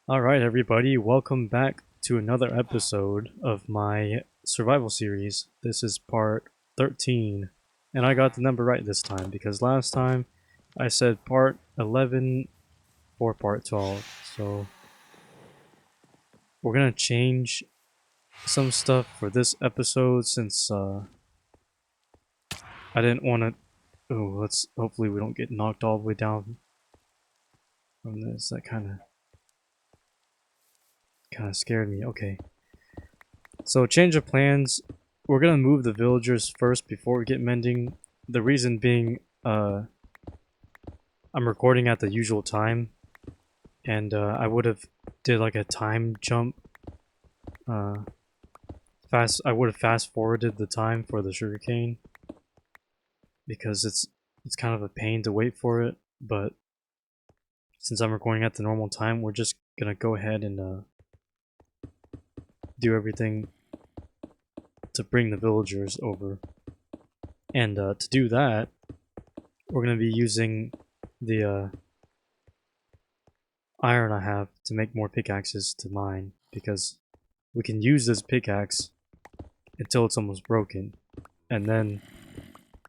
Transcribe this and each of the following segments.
Alright, everybody, welcome back to another episode of my survival series. This is part 13, and I got the number right this time because last time I said part 11 for part 12. So we're gonna change some stuff for this episode since I didn't want to. Oh, let's hopefully we don't get knocked all the way down from this. That kind of scared me. Okay. So change of plans. We're gonna move the villagers first before we get mending. The reason being, I'm recording at the usual time, and I would have did like a time jump. Uh, I would have fast forwarded the time for the sugarcane because it's kind of a pain to wait for it. But since I'm recording at the normal time, we're just gonna go ahead and do everything to bring the villagers over. And to do that, we're gonna be using the iron I have to make more pickaxes to mine, because we can use this pickaxe until it's almost broken, and then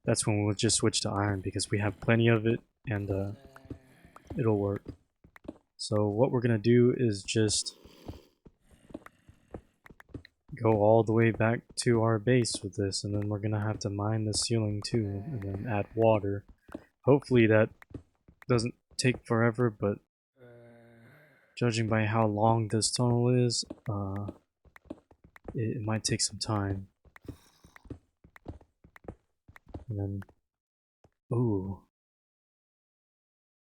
that's when we'll just switch to iron because we have plenty of it, and it'll work. So what we're gonna do is just go all the way back to our base with this, and then we're gonna have to mine the ceiling too, and then add water. Hopefully that doesn't take forever, but judging by how long this tunnel is, it might take some time. And then, ooh,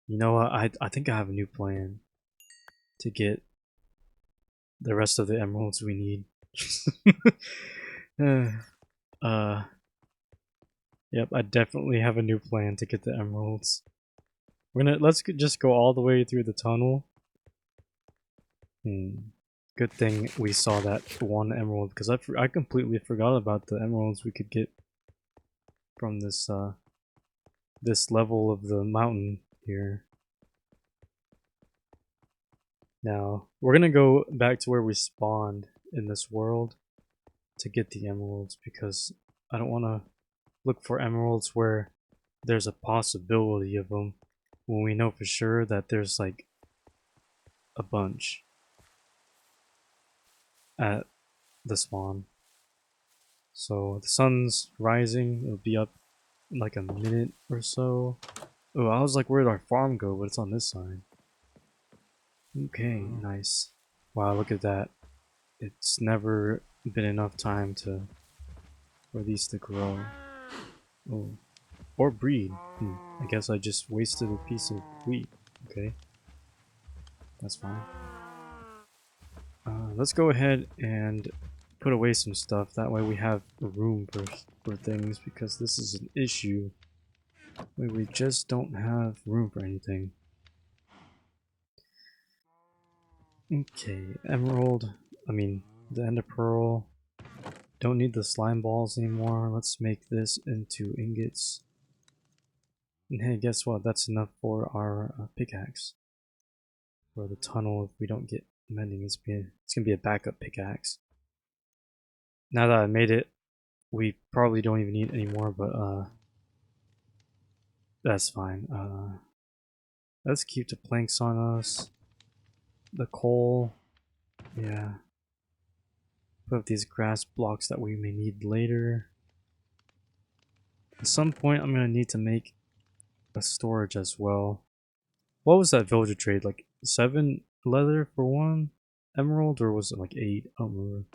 you know what? I think I have a new plan to get the rest of the emeralds we need. uh, yep, I definitely have a new plan to get the emeralds. Let's just go all the way through the tunnel. Good thing we saw that one emerald, because I completely forgot about the emeralds we could get from this level of the mountain here. Now, we're gonna go back to where we spawned in this world to get the emeralds, because I don't want to look for emeralds where there's a possibility of them when we know for sure that there's like a bunch at the spawn. So the sun's rising, it'll be up in like a minute or so. Oh, I was like, where'd our farm go? But it's on this side. Okay, nice. Wow, look at that. It's never been enough time for these to grow. Oh, or breed. I guess I just wasted a piece of wheat. Okay, that's fine. Let's go ahead and put away some stuff. That way we have room for things, because this is an issue. We just don't have room for anything. Okay, emerald. The ender pearl. Don't need the slime balls anymore. Let's make this into ingots. And hey, guess what? That's enough for our pickaxe. For the tunnel, if we don't get mending, it's gonna be a backup pickaxe. Now that I made it, we probably don't even need any more, but that's fine. Let's keep the planks on us. The coal, yeah. Put up these grass blocks that we may need later. At some point, I'm gonna need to make a storage as well. What was that villager trade? Like 7 leather for 1 emerald, or was it like 8? I don't remember.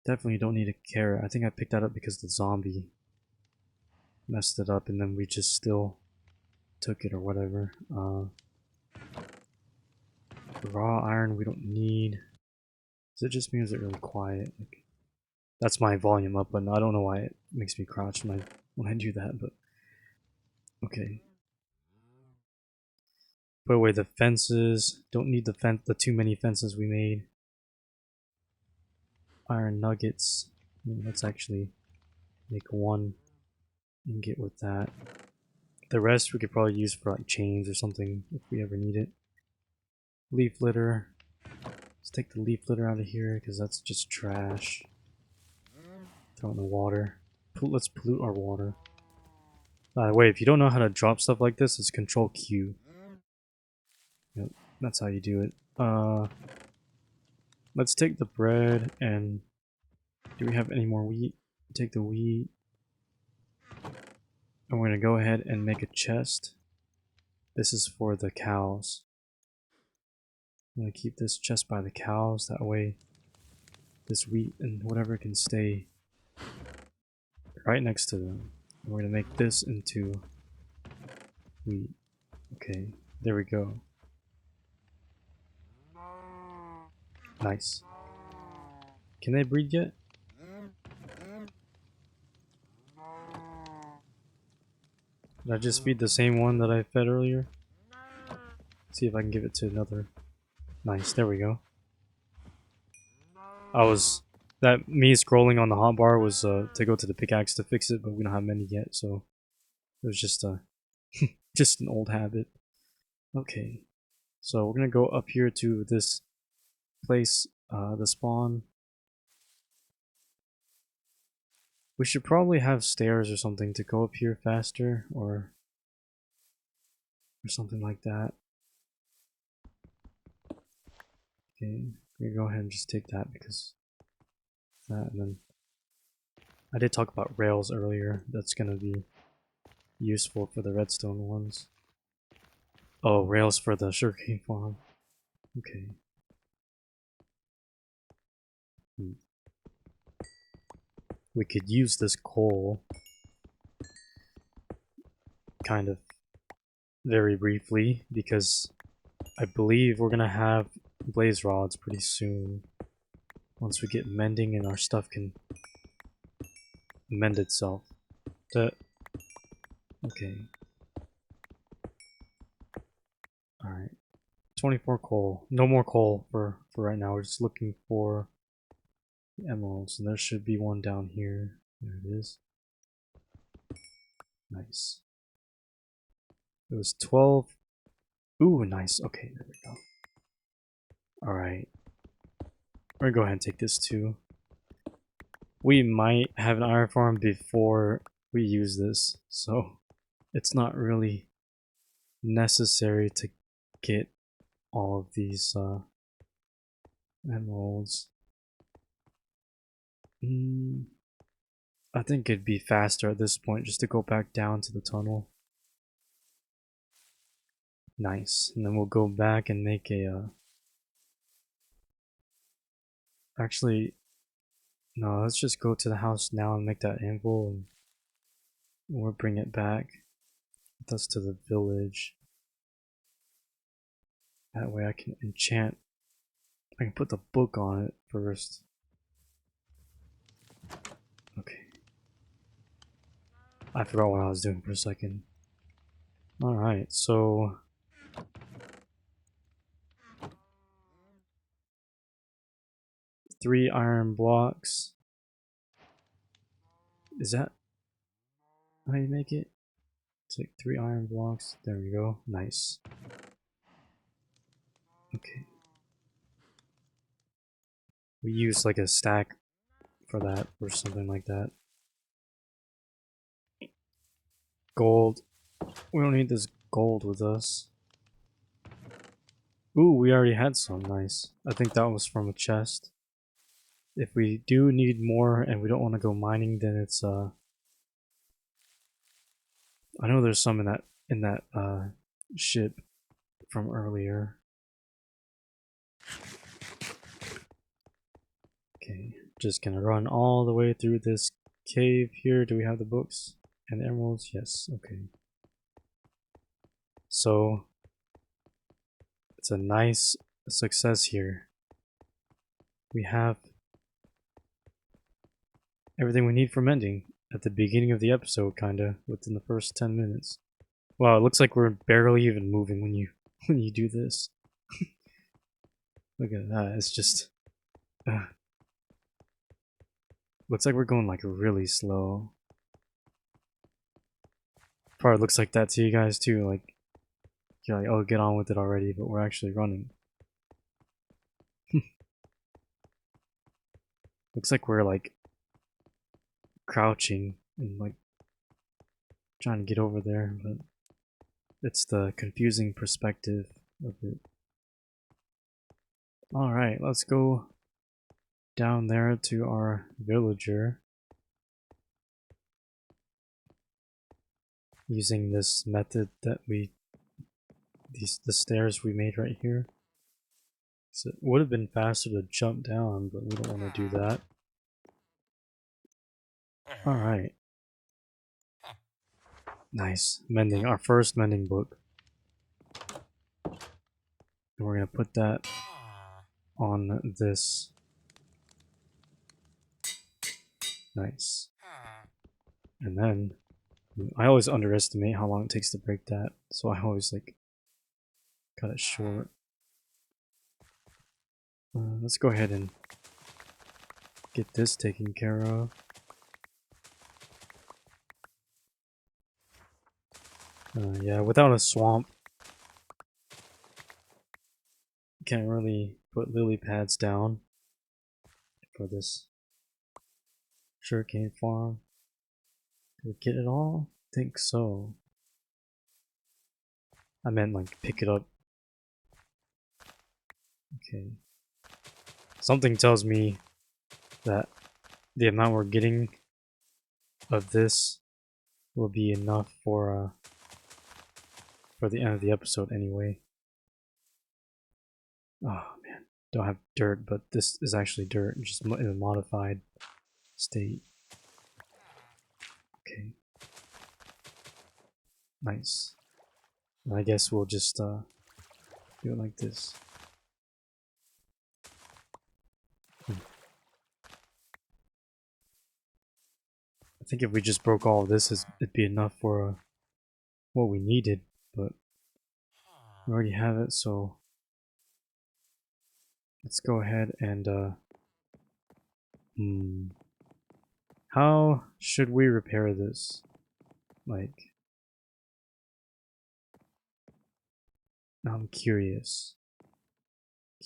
Definitely don't need a carrot. I think I picked that up because the zombie messed it up, and then we just still took it or whatever. Raw iron we don't need. Does it just mean is it really quiet? Like, that's my volume up button. I don't know why it makes me crouch when I do that, but okay. Put away the fences. Don't need the too many fences we made. Iron nuggets. Let's actually make 1 ingot with that. The rest we could probably use for like chains or something if we ever need it. Leaf litter. Let's take the leaf litter out of here because that's just trash. Throw it in the water. Let's pollute our water. By the way, if you don't know how to drop stuff like this, it's Control Q. Yep, that's how you do it. Let's take the bread and... Do we have any more wheat? Take the wheat. And we're gonna go ahead and make a chest. This is for the cows. I'm gonna keep this chest by the cows, that way this wheat and whatever can stay right next to them. And we're gonna make this into wheat. Okay, there we go. Nice. Can they breed yet? Did I just feed the same one that I fed earlier? See if I can give it to another. Nice, there we go. Me scrolling on the hotbar was to go to the pickaxe to fix it, but we don't have many yet, so it was just just an old habit. Okay, so we're gonna go up here to this place, the spawn. We should probably have stairs or something to go up here faster, or something like that. Okay, we go ahead and just take that because that, and then I did talk about rails earlier. That's gonna be useful for the redstone ones. Oh, rails for the sugarcane farm. Okay. We could use this coal kind of very briefly because I believe we're gonna have blaze rods pretty soon. Once we get mending and our stuff can mend itself. Okay. Alright. 24 coal. No more coal for right now. We're just looking for the emeralds, and there should be one down here. There it is. Nice. It was 12. Ooh, nice. Okay, there we go. Alright. We're gonna go ahead and take this too. We might have an iron farm before we use this, so it's not really necessary to get all of these emeralds. I think it'd be faster at this point just to go back down to the tunnel. Nice. And then we'll go back and make a actually, no, let's just go to the house now and make that anvil, and we'll bring it back with us to the village. That way I can enchant. I can put the book on it first. Okay. I forgot what I was doing for a second. Alright, so... Three iron blocks. Is that how you make it? It's like 3 iron blocks. There we go. Nice. Okay. We use like a stack for that or something like that. Gold. We don't need this gold with us. Ooh, we already had some. Nice. I think that was from a chest. If we do need more and we don't want to go mining, then it's I know there's some in that ship from earlier. Okay, just gonna run all the way through this cave here. Do we have the books and the emeralds? Yes, okay. So it's a nice success here. We have everything we need for mending at the beginning of the episode, kinda, within the first 10 minutes. Wow, it looks like we're barely even moving when you when you do this. Look at that, it's just looks like we're going like really slow. Probably looks like that to you guys too, like you're like, oh, get on with it already, but we're actually running. Looks like we're like crouching and like trying to get over there, but it's the confusing perspective of it. Alright, let's go down there to our villager using this method that the stairs we made right here. So it would have been faster to jump down, but we don't want to do that. Alright. Nice. Mending, our first mending book. And we're gonna put that on this. Nice. And then, I always underestimate how long it takes to break that, so I always like cut it short. Let's go ahead and get this taken care of. Yeah, without a swamp, can't really put lily pads down for this sugarcane farm. Did we get it all? Think so. I meant like pick it up. Okay. Something tells me that the amount we're getting of this will be enough for the end of the episode anyway. Oh man, don't have dirt, but this is actually dirt, just in a modified state. Okay. Nice. And I guess we'll just do it like this. I think if we just broke all of this, it'd be enough for what we needed, but we already have it, so let's go ahead and how should we repair this? Like, I'm curious.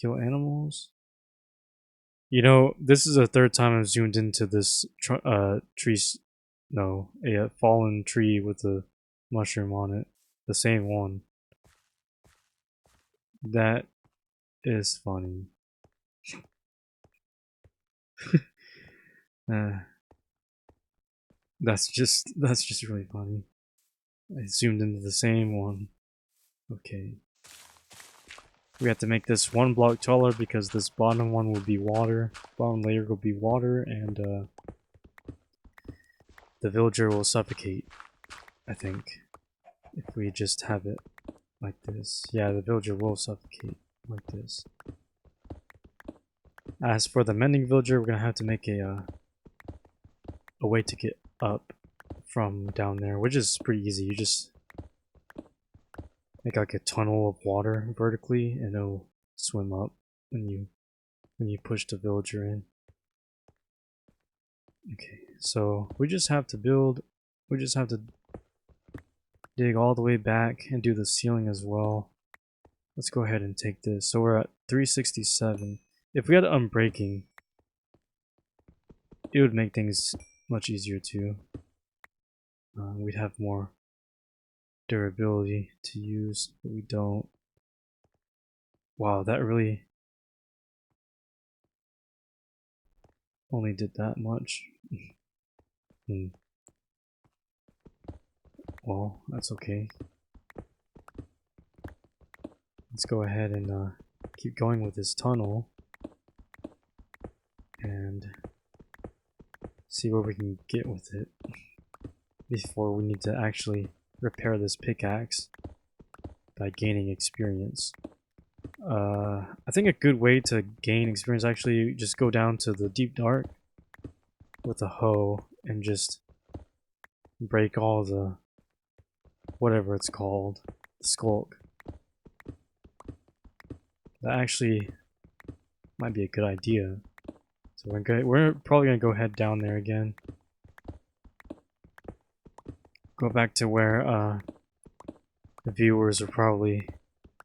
Kill animals? You know, this is the third time I've zoomed into this tree. No, a fallen tree with a mushroom on it. The same one. That is funny. That's just really funny. I zoomed into the same one. Okay. We have to make this one block taller because this bottom one will be water. Bottom layer will be water, and the villager will suffocate, I think, if we just have it like this. Yeah, the villager will suffocate like this. As for the mending villager, we're gonna have to make a way to get up from down there, which is pretty easy. You just make like a tunnel of water vertically, and it'll swim up when you push the villager in. Okay, so we just have to dig all the way back and do the ceiling as well. Let's go ahead and take this. So we're at 367. If we had unbreaking, it would make things much easier too. We'd have more durability to use, but we don't. Wow, that really only did that much. Well, that's okay. Let's go ahead and keep going with this tunnel and see where we can get with it before we need to actually repair this pickaxe by gaining experience. I think a good way to gain experience actually just go down to the deep dark with a hoe and just break all the whatever it's called, the skulk. That actually might be a good idea. So we're probably gonna go head down there again. Go back to where the viewers are probably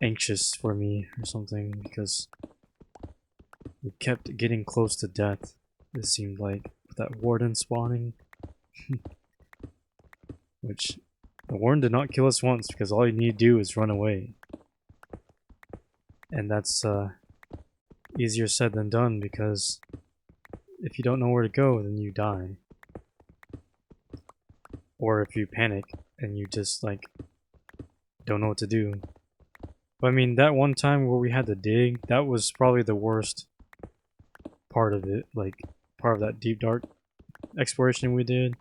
anxious for me or something because we kept getting close to death, it seemed like, with that warden spawning. Which, the warden did not kill us once because all you need to do is run away. And that's easier said than done because if you don't know where to go, then you die. Or if you panic and you just like don't know what to do. But I mean, that one time where we had to dig, that was probably the worst part of it, like part of that deep dark exploration we did.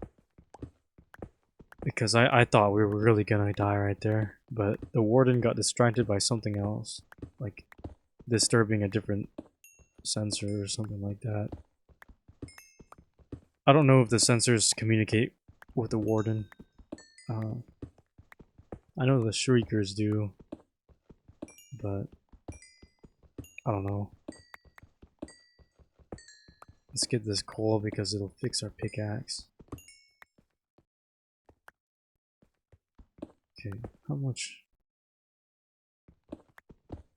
Because I thought we were really gonna die right there, but the warden got distracted by something else, like disturbing a different sensor or something like that. I don't know if the sensors communicate with the warden. I know the shriekers do, but I don't know. Let's get this coal because it'll fix our pickaxe. Okay, how much?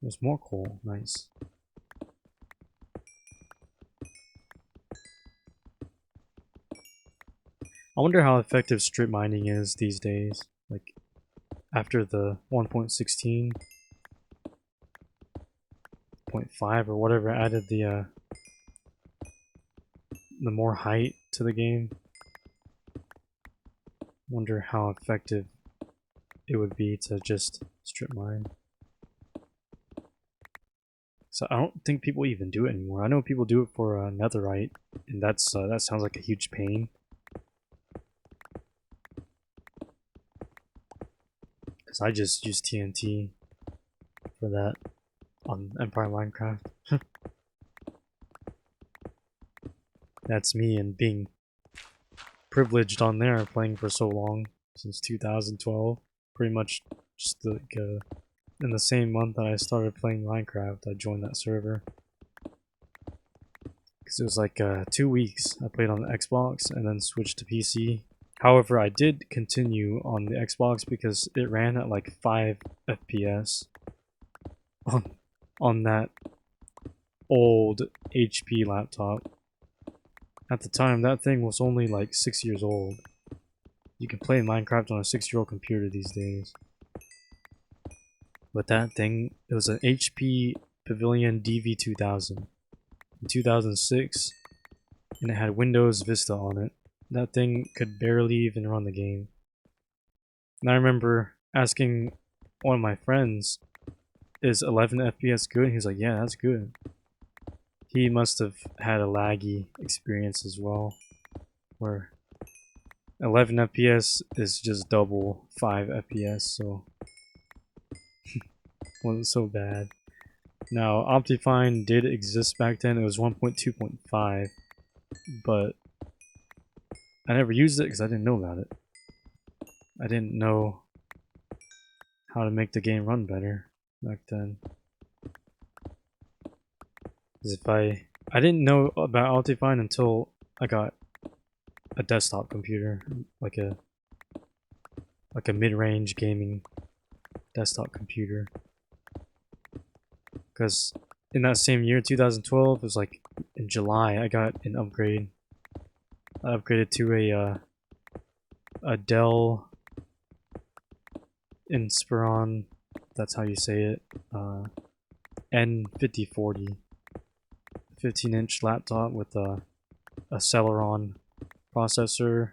There's more coal, nice. I wonder how effective strip mining is these days, like after the 1.16.5 or whatever added the more height to the game. Wonder how effective it would be to just strip mine. So I don't think people even do it anymore. I know people do it for netherite, and that sounds like a huge pain. Because I just use TNT for that on Empire Minecraft. That's me and being privileged on there, playing for so long, since 2012. Pretty much just like in the same month that I started playing Minecraft, I joined that server. Because it was like 2 weeks I played on the Xbox and then switched to PC. However, I did continue on the Xbox because it ran at like 5 FPS on that old HP laptop. At the time, that thing was only like 6 years old. You can play Minecraft on a 6-year-old computer these days. But that thing, it was an HP Pavilion DV2000 in 2006, and it had Windows Vista on it. That thing could barely even run the game. And I remember asking one of my friends, is 11 FPS good? He was like, yeah, that's good. He must have had a laggy experience as well, where 11 FPS is just double 5 FPS, so wasn't so bad. Now, Optifine did exist back then. It was 1.2.5, but I never used it because I didn't know about it. I didn't know how to make the game run better back then. Because if I didn't know about Optifine until I got a desktop computer, like a mid-range gaming desktop computer. Because in that same year, 2012, it was like in July, I got an upgrade. I upgraded to a Dell Inspiron, that's how you say it, N5040, 15-inch laptop with a Celeron processor,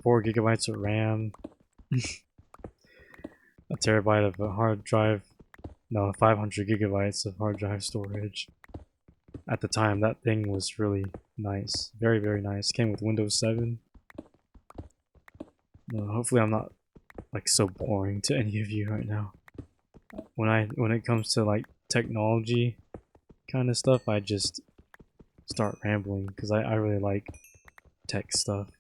4 gigabytes of RAM, a terabyte of a hard drive, no, 500 gigabytes of hard drive storage. At the time, that thing was really nice, very, very nice. Came with Windows 7. Hopefully I'm not like so boring to any of you right now. When it comes to like technology kind of stuff, I just start rambling because I really like tech stuff.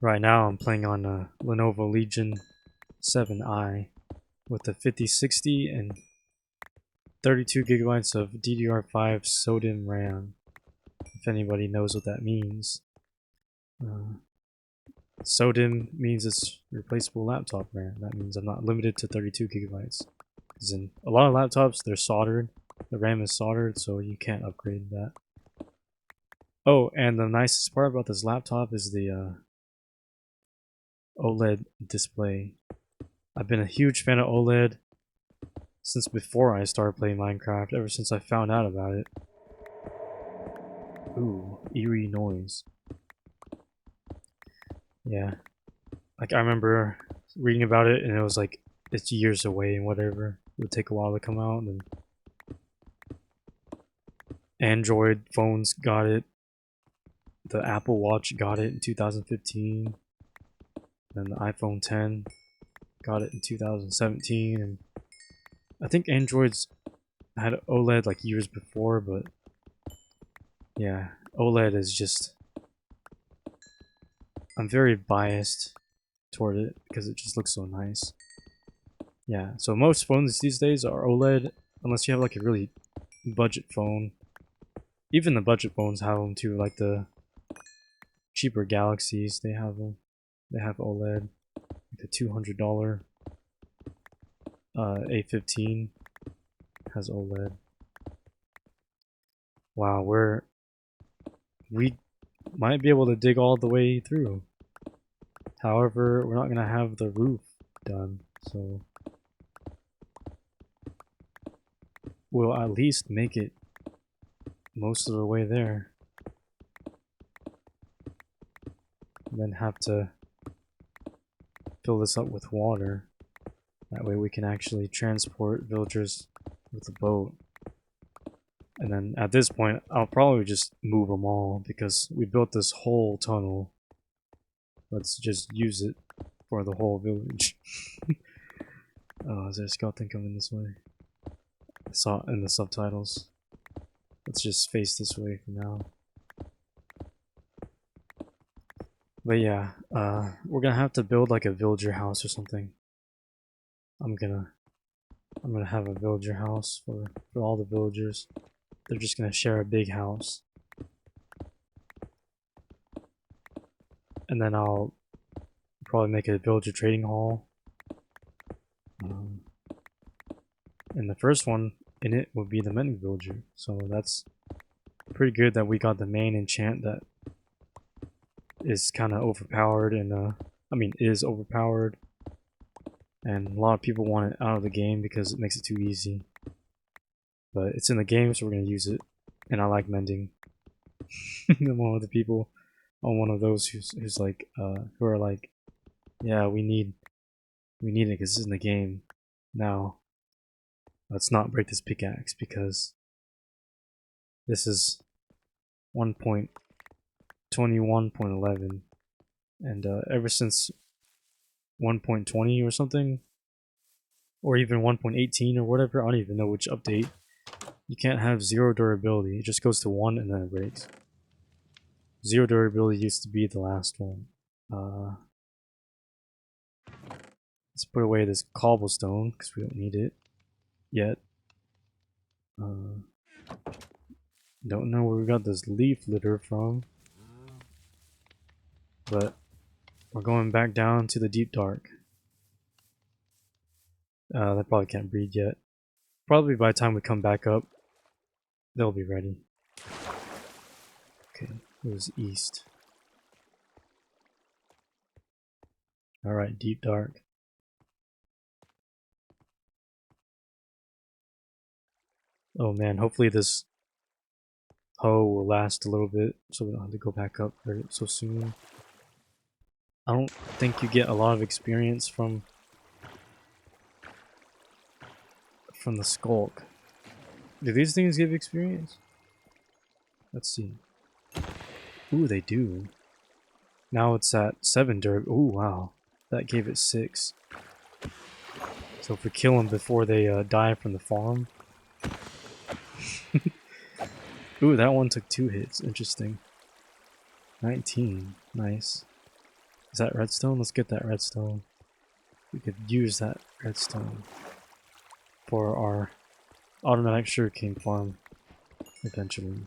Right now I'm playing on a Lenovo Legion 7i with a 5060 and 32 gigabytes of DDR5 SODIMM RAM, if anybody knows what that means. SODIMM means it's replaceable laptop RAM. That means I'm not limited to 32 gigabytes. Because in a lot of laptops, they're soldered, The RAM is soldered, so you can't upgrade that. Oh, and the nicest part about this laptop is the OLED display. I've been a huge fan of OLED since before I started playing Minecraft, ever since I found out about it. Ooh, eerie noise. Yeah. Like, I remember reading about it, and it was like, it's years away and whatever. It would take a while to come out, and Android phones got it. The Apple Watch got it in 2015. And the iPhone 10 got it in 2017. And I think Androids had OLED like years before, but yeah, OLED is just... I'm very biased toward it because it just looks so nice. Yeah, so most phones these days are OLED, unless you have like a really budget phone. Even the budget phones have them too, like the cheaper Galaxies, they have them. They have OLED. Like the $200 A15 has OLED. Wow, we might be able to dig all the way through. However, we're not gonna have the roof done, so we'll at least make it most of the way there. And then have to fill this up with water. That way we can actually transport villagers with a boat. And then at this point, I'll probably just move them all because we built this whole tunnel. Let's just use it for the whole village. Oh, is there a skeleton coming this way? I saw it in the subtitles. Let's just face this way for now. But yeah, we're gonna have to build like a villager house or something. I'm gonna have a villager house for all the villagers. They're just gonna share a big house. And then I'll probably make a villager trading hall. And the first one in it would be the mending villager. So that's pretty good that we got the main enchant that is kind of overpowered and is overpowered. And a lot of people want it out of the game because it makes it too easy. But it's in the game, so we're gonna use it. And I like mending. I'm one of the people, I'm one of those who's like, who are like, yeah, we need it because it's in the game. Now, let's not break this pickaxe because this is 1.21.11, and ever since 1.20 or something, or even 1.18 or whatever, I don't even know which update, you can't have 0 durability. It just goes to 1 and then it breaks. 0 durability used to be the last one. Let's put away this cobblestone because we don't need it yet. Don't know where we got this leaf litter from, but we're going back down to the deep dark. They probably can't breed yet. Probably by the time we come back up, they'll be ready. Okay, it was east. Alright, deep dark. Oh man, hopefully this hoe will last a little bit so we don't have to go back up so soon. I don't think you get a lot of experience from the skulk. Do these things give experience? Let's see. Ooh, they do. Now it's at 7 durability. Ooh, wow. That gave it 6. So if we kill them before they die from the farm. Ooh, that one took 2 hits. Interesting. 19. Nice. Is that redstone? Let's get that redstone. We could use that redstone for our automatic sugarcane farm eventually.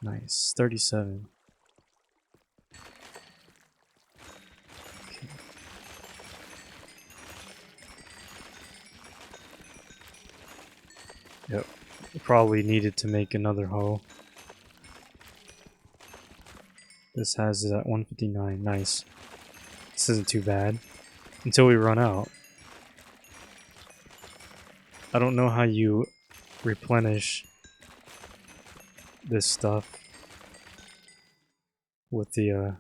Nice. 37. Okay. Yep. Probably needed to make another hoe. This has it at 159. Nice. This isn't too bad. Until we run out. I don't know how you replenish this stuff with the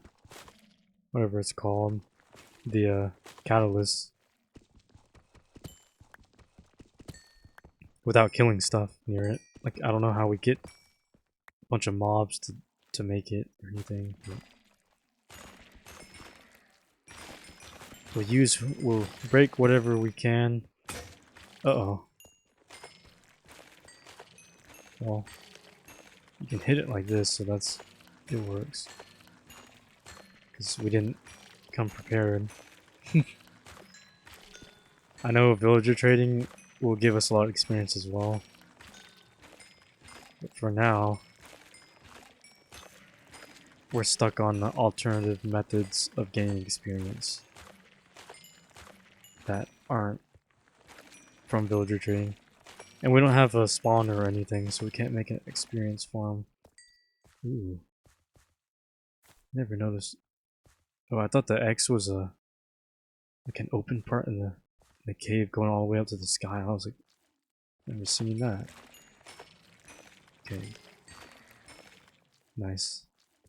whatever it's called, the catalyst, without killing stuff near it. Like, I don't know how we get a bunch of mobs to make it or anything. But we'll break whatever we can. Uh-oh. Well, you can hit it like this, so it works. Because we didn't come prepared. I know villager trading will give us a lot of experience as well. But for now, we're stuck on the alternative methods of gaining experience that aren't from villager trading. And we don't have a spawner or anything, so we can't make an experience farm. Ooh. Never noticed. Oh, I thought the X was like an open part in the cave going all the way up to the sky. I was like, never seen that. Okay. Nice.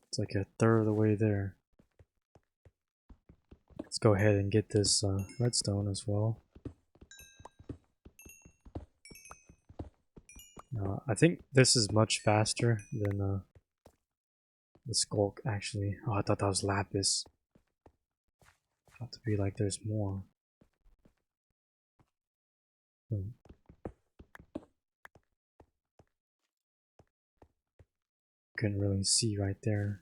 It's like a third of the way there. Let's go ahead and get this redstone as well. I think this is much faster than the Skulk, actually. Oh, I thought that was Lapis. Got to be like there's more. Couldn't really see right there.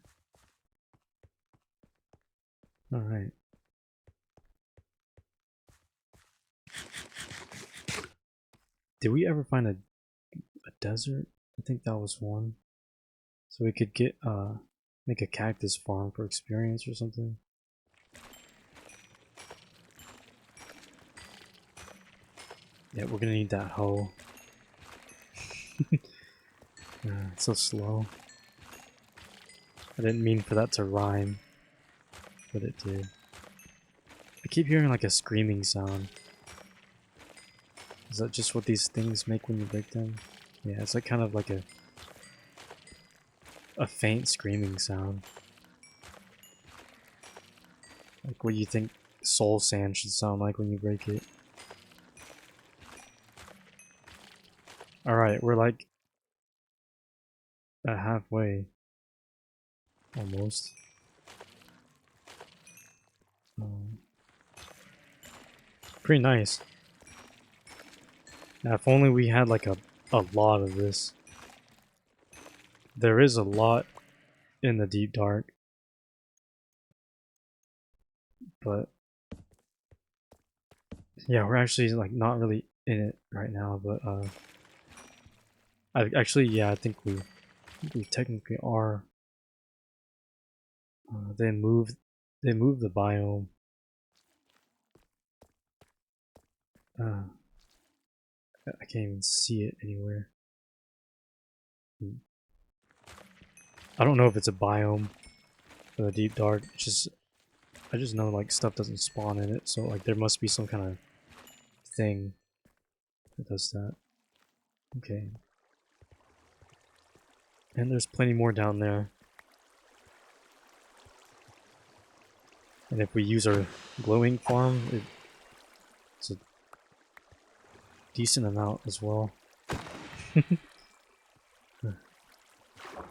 Alright. Did we ever find a desert? I think that was one. So we could get make a cactus farm for experience or something. Yeah, we're gonna need that hoe. It's so slow. I didn't mean for that to rhyme, but it did. I keep hearing like a screaming sound. Is that just what these things make when you break them? Yeah, it's like kind of like a faint screaming sound. Like what you think soul sand should sound like when you break it. Alright, we're like at halfway. Almost. Pretty nice. Now, if only we had like a lot of this. There is a lot in the deep dark. But yeah, we're actually like not really in it right now, but I think we technically are. They moved the biome. I can't even see it anywhere. I don't know if it's a biome for the deep dark. I just know like stuff doesn't spawn in it, so like there must be some kind of thing that does that. Okay. And there's plenty more down there. And if we use our glowing farm, it's a decent amount as well.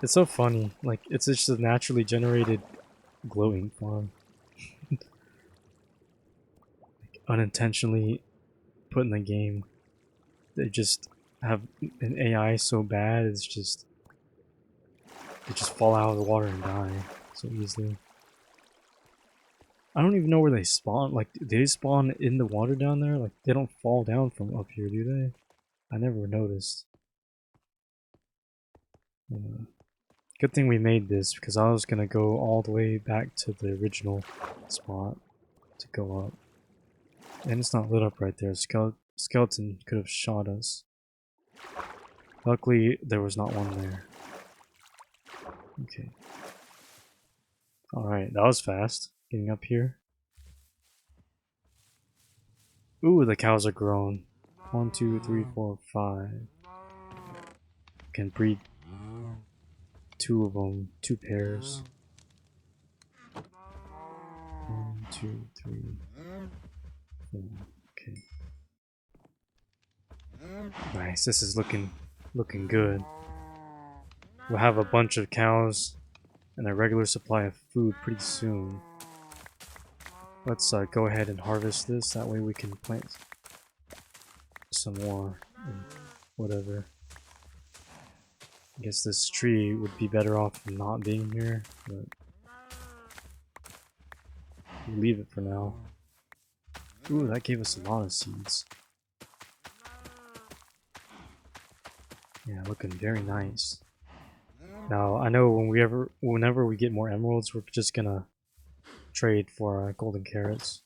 It's so funny. Like, it's just a naturally generated glowing farm. Like, unintentionally put in the game. They just have an AI so bad, it's just... They just fall out of the water and die so easily. I don't even know where they spawn. Like, do they spawn in the water down there? Like, they don't fall down from up here, do they? I never noticed. Good thing we made this, because I was gonna go all the way back to the original spot to go up. And it's not lit up right there. Skeleton could have shot us. Luckily, there was not one there. Okay. Alright, that was fast. Getting up here. Ooh, the cows are grown. 1, 2, 3, 4, 5. Can breed 2 of them, 2 pairs. 1, 2, 3, 4. Okay. Nice. This is looking good. We'll have a bunch of cows and a regular supply of food pretty soon. Let's go ahead and harvest this. That way we can plant some more and whatever. I guess this tree would be better off from not being here, but we'll leave it for now. Ooh, that gave us a lot of seeds. Yeah, looking very nice. Now, I know whenever we get more emeralds, we're just gonna trade for golden carrots.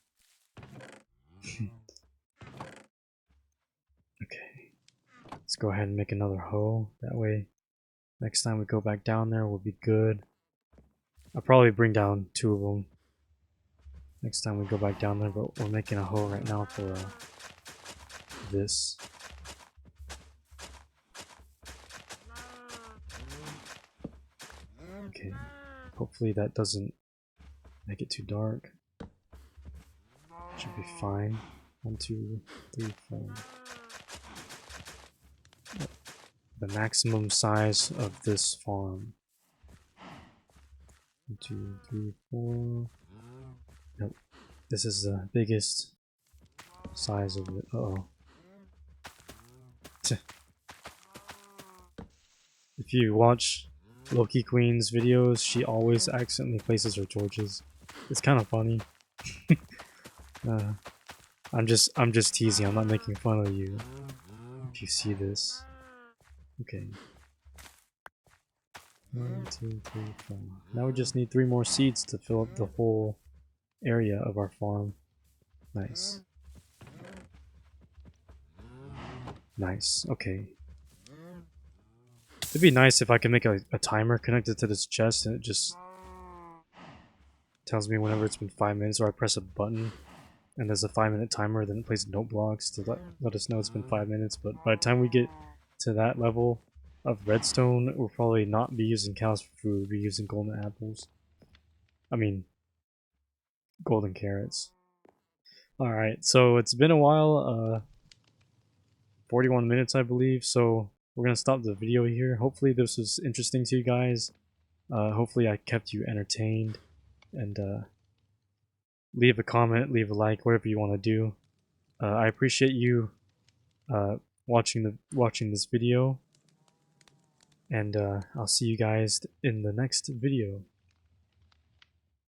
Okay, let's go ahead and make another hoe. That way, next time we go back down there, we'll be good. I'll probably bring down 2 of them next time we go back down there, but we're making a hoe right now for this. Okay, hopefully that doesn't make it too dark. Should be fine. 1, 2, 3, 4. The maximum size of this farm. 1, 2, 3, 4. Nope. This is the biggest size of it. Uh-oh. If you watch Loki Queen's videos, she always accidentally places her torches. It's kind of funny. I'm just teasing. I'm not making fun of you. If you see this, okay. 1, 2, 3, 4. Now we just need 3 more seeds to fill up the whole area of our farm. Nice. Nice. Okay. It'd be nice if I could make a timer connected to this chest and it just tells me whenever it's been 5 minutes, or I press a button and there's a 5-minute timer, then it plays note blocks to let us know it's been 5 minutes. But by the time we get to that level of redstone, we'll probably not be using cows for food, we'll be using golden apples. I mean, golden carrots. Alright, so it's been a while, 41 minutes I believe, so we're gonna stop the video here. Hopefully this was interesting to you guys. Hopefully I kept you entertained, and leave a comment, leave a like, whatever you want to do. I appreciate you watching this video, and I'll see you guys in the next video.